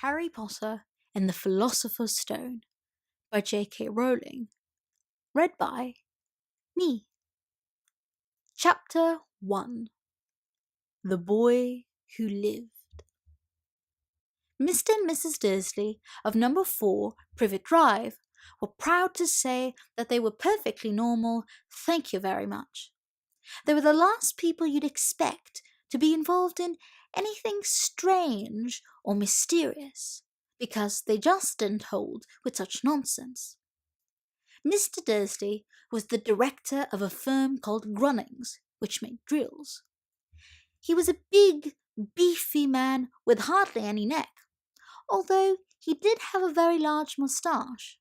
Harry Potter and the Philosopher's Stone by J.K. Rowling. Read by me. Chapter 1. The Boy Who Lived. Mr. and Mrs. Dursley of number 4 Privet Drive were proud to say that they were perfectly normal, thank you very much. They were the last people you'd expect to be involved in anything strange or mysterious, because they just didn't hold with such nonsense. Mr. Dursley was the director of a firm called Grunnings, which made drills. He was a big, beefy man with hardly any neck, although he did have a very large moustache.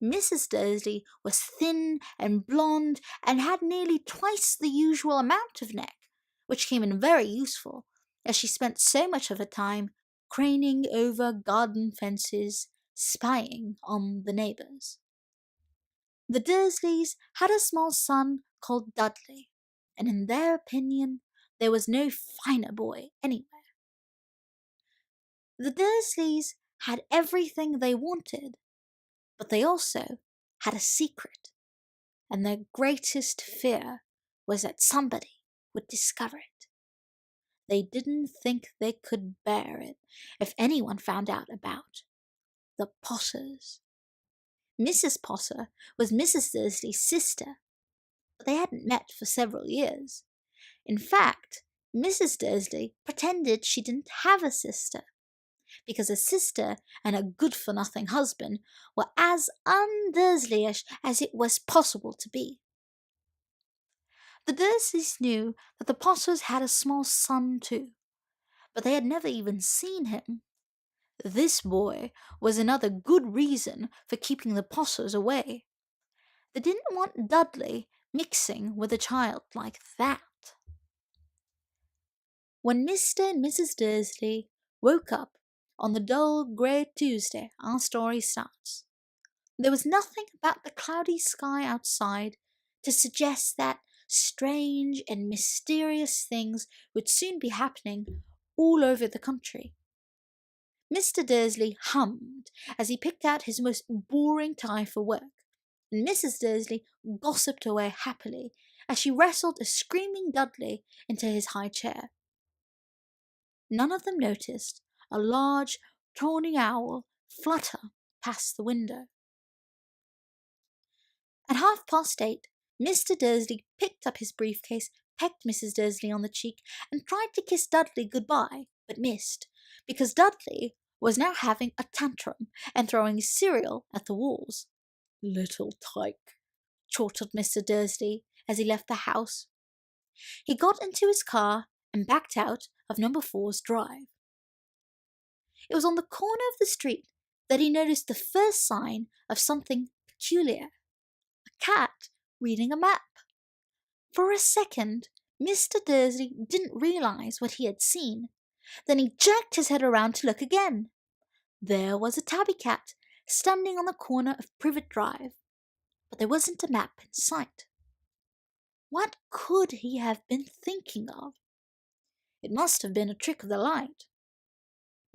Mrs. Dursley was thin and blonde and had nearly twice the usual amount of neck, which came in very useful, as she spent so much of her time craning over garden fences, spying on the neighbours. The Dursleys had a small son called Dudley, and in their opinion there was no finer boy anywhere. The Dursleys had everything they wanted, but they also had a secret, and their greatest fear was that somebody would discover it. They didn't think they could bear it if anyone found out about the Potters. Mrs. Potter was Mrs. Dursley's sister, but they hadn't met for several years. In fact, Mrs. Dursley pretended she didn't have a sister, because a sister and a good-for-nothing husband were as un-Dursleyish as it was possible to be. The Dursleys knew that the Potters had a small son too, but they had never even seen him. This boy was another good reason for keeping the Potters away. They didn't want Dudley mixing with a child like that. When Mr. and Mrs. Dursley woke up on the dull grey Tuesday our story starts, there was nothing about the cloudy sky outside to suggest that strange and mysterious things would soon be happening all over the country. Mr. Dursley hummed as he picked out his most boring tie for work, and Mrs. Dursley gossiped away happily as she wrestled a screaming Dudley into his high chair. None of them noticed a large, tawny owl flutter past the window. At 8:30, Mr. Dursley picked up his briefcase, pecked Mrs. Dursley on the cheek, and tried to kiss Dudley goodbye, but missed, because Dudley was now having a tantrum and throwing cereal at the walls. "Little tyke," chortled Mr. Dursley as he left the house. He got into his car and backed out of number 4's drive. It was on the corner of the street that he noticed the first sign of something peculiar: a cat reading a map. For a second, Mr. Dursley didn't realize what he had seen. Then he jerked his head around to look again. There was a tabby cat standing on the corner of Privet Drive, but there wasn't a map in sight. What could he have been thinking of? It must have been a trick of the light.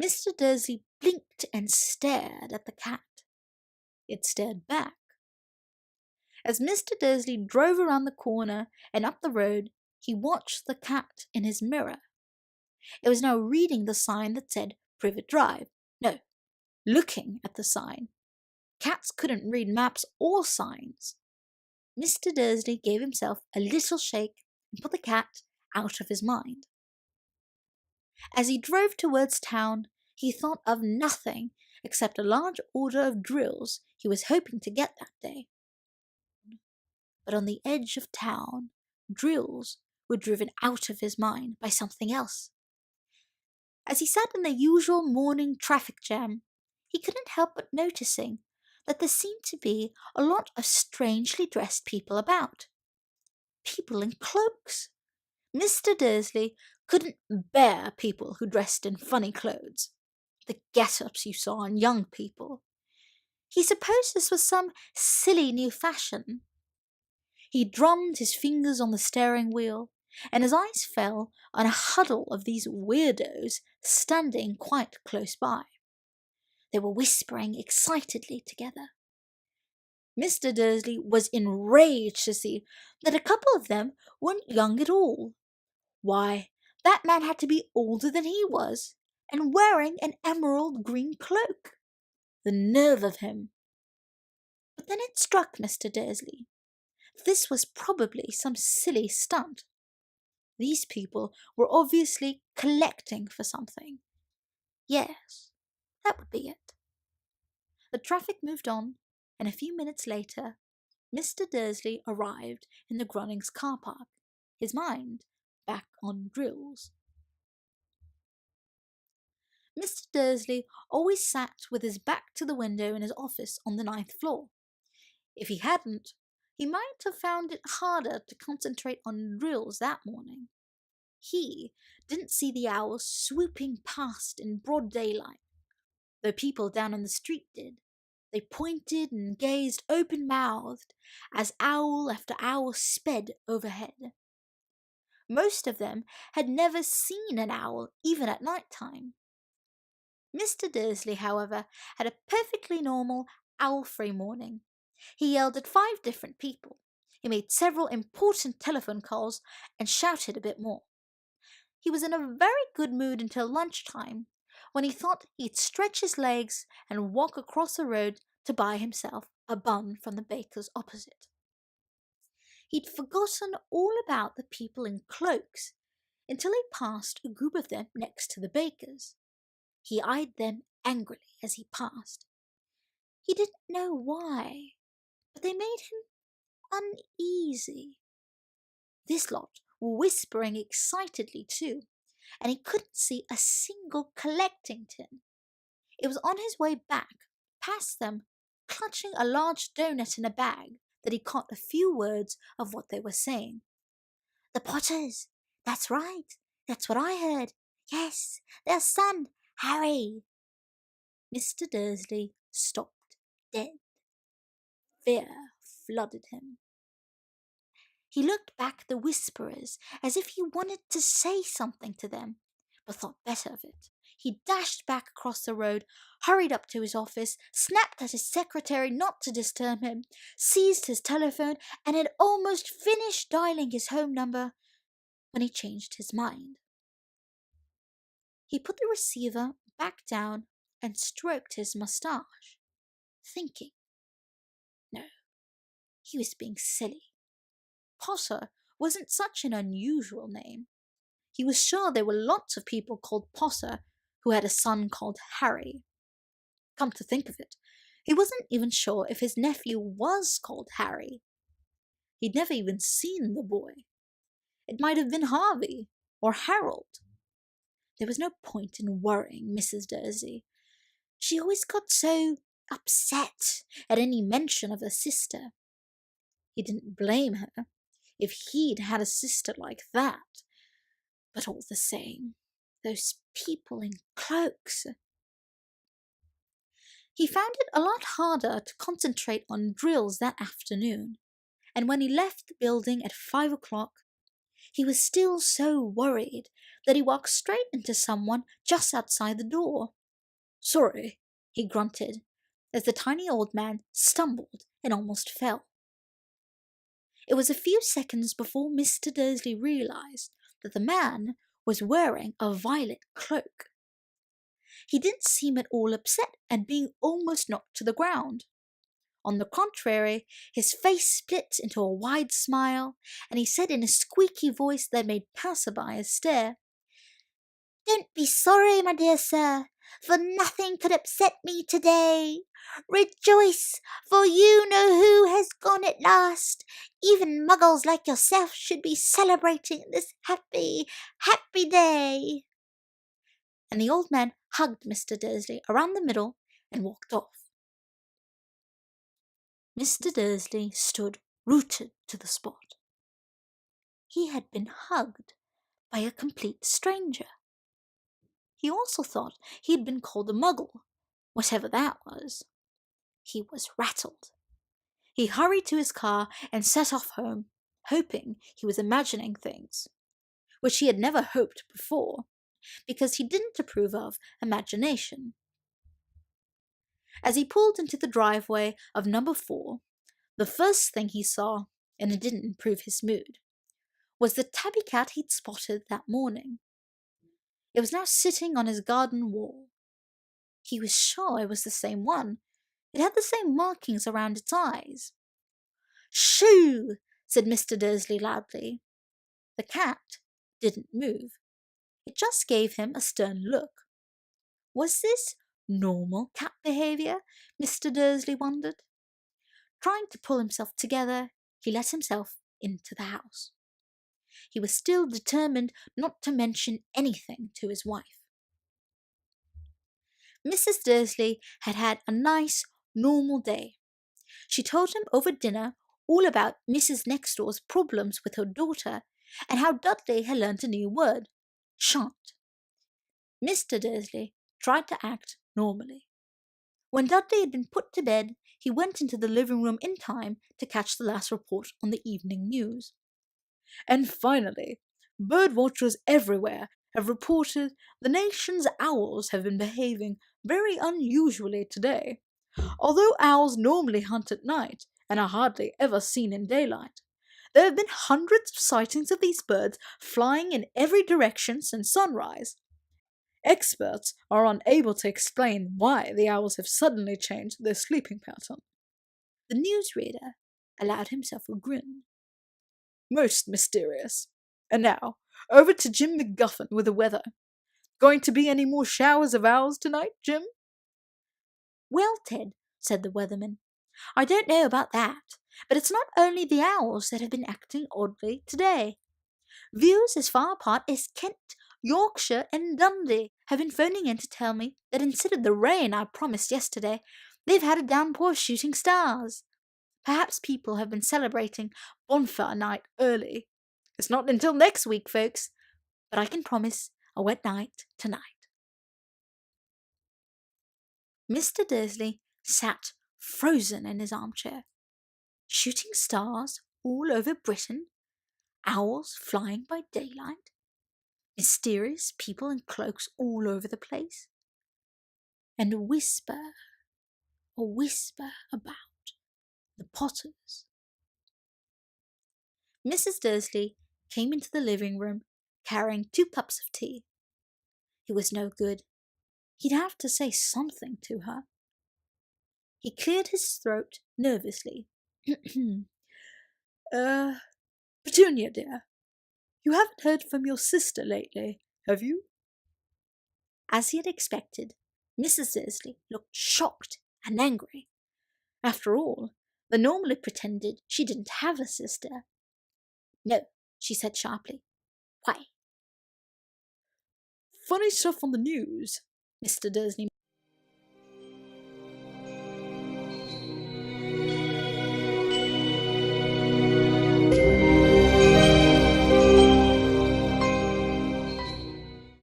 Mr. Dursley blinked and stared at the cat. It stared back. As Mr. Dursley drove around the corner and up the road, he watched the cat in his mirror. It was now reading the sign that said Privet Drive. No, looking at the sign. Cats couldn't read maps or signs. Mr. Dursley gave himself a little shake and put the cat out of his mind. As he drove towards town, he thought of nothing except a large order of drills he was hoping to get that day. But on the edge of town, drills were driven out of his mind by something else. As he sat in the usual morning traffic jam, he couldn't help but noticing that there seemed to be a lot of strangely dressed people about. People in cloaks. Mr. Dursley couldn't bear people who dressed in funny clothes, the get-ups you saw on young people. He supposed this was some silly new fashion. He drummed his fingers on the steering wheel and his eyes fell on a huddle of these weirdos standing quite close by. They were whispering excitedly together. Mr. Dursley was enraged to see that a couple of them weren't young at all. Why, that man had to be older than he was, and wearing an emerald green cloak. The nerve of him! But then it struck Mr. Dursley. This was probably some silly stunt. These people were obviously collecting for something. Yes, that would be it. The traffic moved on, and a few minutes later, Mr. Dursley arrived in the Grunnings car park, his mind back on drills. Mr. Dursley always sat with his back to the window in his office on the 9th floor. If he hadn't, he might have found it harder to concentrate on drills that morning. He didn't see the owl swooping past in broad daylight, though people down on the street did. They pointed and gazed open-mouthed as owl after owl sped overhead. Most of them had never seen an owl, even at night time. Mr. Dursley, however, had a perfectly normal owl-free morning. He yelled at 5 different people. He made several important telephone calls and shouted a bit more. He was in a very good mood until lunchtime, when he thought he'd stretch his legs and walk across the road to buy himself a bun from the baker's opposite. He'd forgotten all about the people in cloaks until he passed a group of them next to the baker's. He eyed them angrily as he passed. He didn't know why, but they made him uneasy. This lot were whispering excitedly too, and he couldn't see a single collecting tin. It was on his way back, past them, clutching a large doughnut in a bag, that he caught a few words of what they were saying. "The Potters! That's right! That's what I heard! Yes, their son, Harry!" Mr. Dursley stopped dead. Fear flooded him. He looked back at the whisperers as if he wanted to say something to them, but thought better of it. He dashed back across the road, hurried up to his office, snapped at his secretary not to disturb him, seized his telephone, and had almost finished dialing his home number when he changed his mind. He put the receiver back down and stroked his moustache, thinking. No, he was being silly. Potter wasn't such an unusual name. He was sure there were lots of people called Potter who had a son called Harry. Come to think of it, he wasn't even sure if his nephew was called Harry. He'd never even seen the boy. It might have been Harvey or Harold. There was no point in worrying Mrs. Dursley. She always got so upset at any mention of her sister. He didn't blame her if he'd had a sister like that. But all the same, those people in cloaks. He found it a lot harder to concentrate on drills that afternoon, and when he left the building at 5 o'clock, he was still so worried that he walked straight into someone just outside the door. "Sorry," he grunted, as the tiny old man stumbled and almost fell. It was a few seconds before Mr. Dursley realized that the man was wearing a violet cloak. He didn't seem at all upset at being almost knocked to the ground. On the contrary, his face split into a wide smile, and he said in a squeaky voice that made passersby stare, "Don't be sorry, my dear sir, for nothing could upset me today. Rejoice, for you know who has gone at last. Even muggles like yourself should be celebrating this happy, happy day." And the old man hugged Mr. Dursley around the middle and walked off. Mr. Dursley stood rooted to the spot. He had been hugged by a complete stranger. He also thought he had been called a muggle, whatever that was. He was rattled. He hurried to his car and set off home, hoping he was imagining things. which he had never hoped before, because he didn't approve of imagination. As he pulled into the driveway of number 4, the first thing he saw, and it didn't improve his mood, was the tabby cat he'd spotted that morning. It was now sitting on his garden wall. He was sure it was the same one. It had the same markings around its eyes. "Shoo!" said Mr. Dursley loudly. The cat didn't move. It just gave him a stern look. Was this normal cat behaviour? Mr. Dursley wondered. Trying to pull himself together, he let himself into the house. He was still determined not to mention anything to his wife. Mrs. Dursley had had a nice, normal day. She told him over dinner all about Mrs. Nextdoor's problems with her daughter and how Dudley had learnt a new word, shan't. Mr. Dursley tried to act normally. When Dudley had been put to bed, he went into the living room in time to catch the last report on the evening news. And finally, bird watchers everywhere have reported the nation's owls have been behaving very unusually today. Although owls normally hunt at night and are hardly ever seen in daylight, there have been hundreds of sightings of these birds flying in every direction since sunrise. Experts are unable to explain why the owls have suddenly changed their sleeping pattern. The newsreader allowed himself a grin. Most mysterious. And now, over to Jim McGuffin with the weather. Going to be any more showers of owls tonight, Jim? Well, Ted, said the weatherman, I don't know about that, but it's not only the owls that have been acting oddly today. Views as far apart as Kent, Yorkshire, and Dundee have been phoning in to tell me that instead of the rain I promised yesterday, they've had a downpour of shooting stars. Perhaps people have been celebrating bonfire night early. It's not until next week, folks, but I can promise a wet night tonight. Mr. Dursley sat frozen in his armchair. Shooting stars all over Britain, owls flying by daylight, mysterious people in cloaks all over the place, and a whisper about the Potters. Mrs. Dursley came into the living room carrying 2 cups of tea. It was no good. He'd have to say something to her. He cleared his throat nervously. Petunia, dear, you haven't heard from your sister lately, have you? As he had expected, Mrs. Dursley looked shocked and angry. After all, the normally pretended she didn't have a sister. No, she said sharply. Why? Funny stuff on the news, Mr. Dursley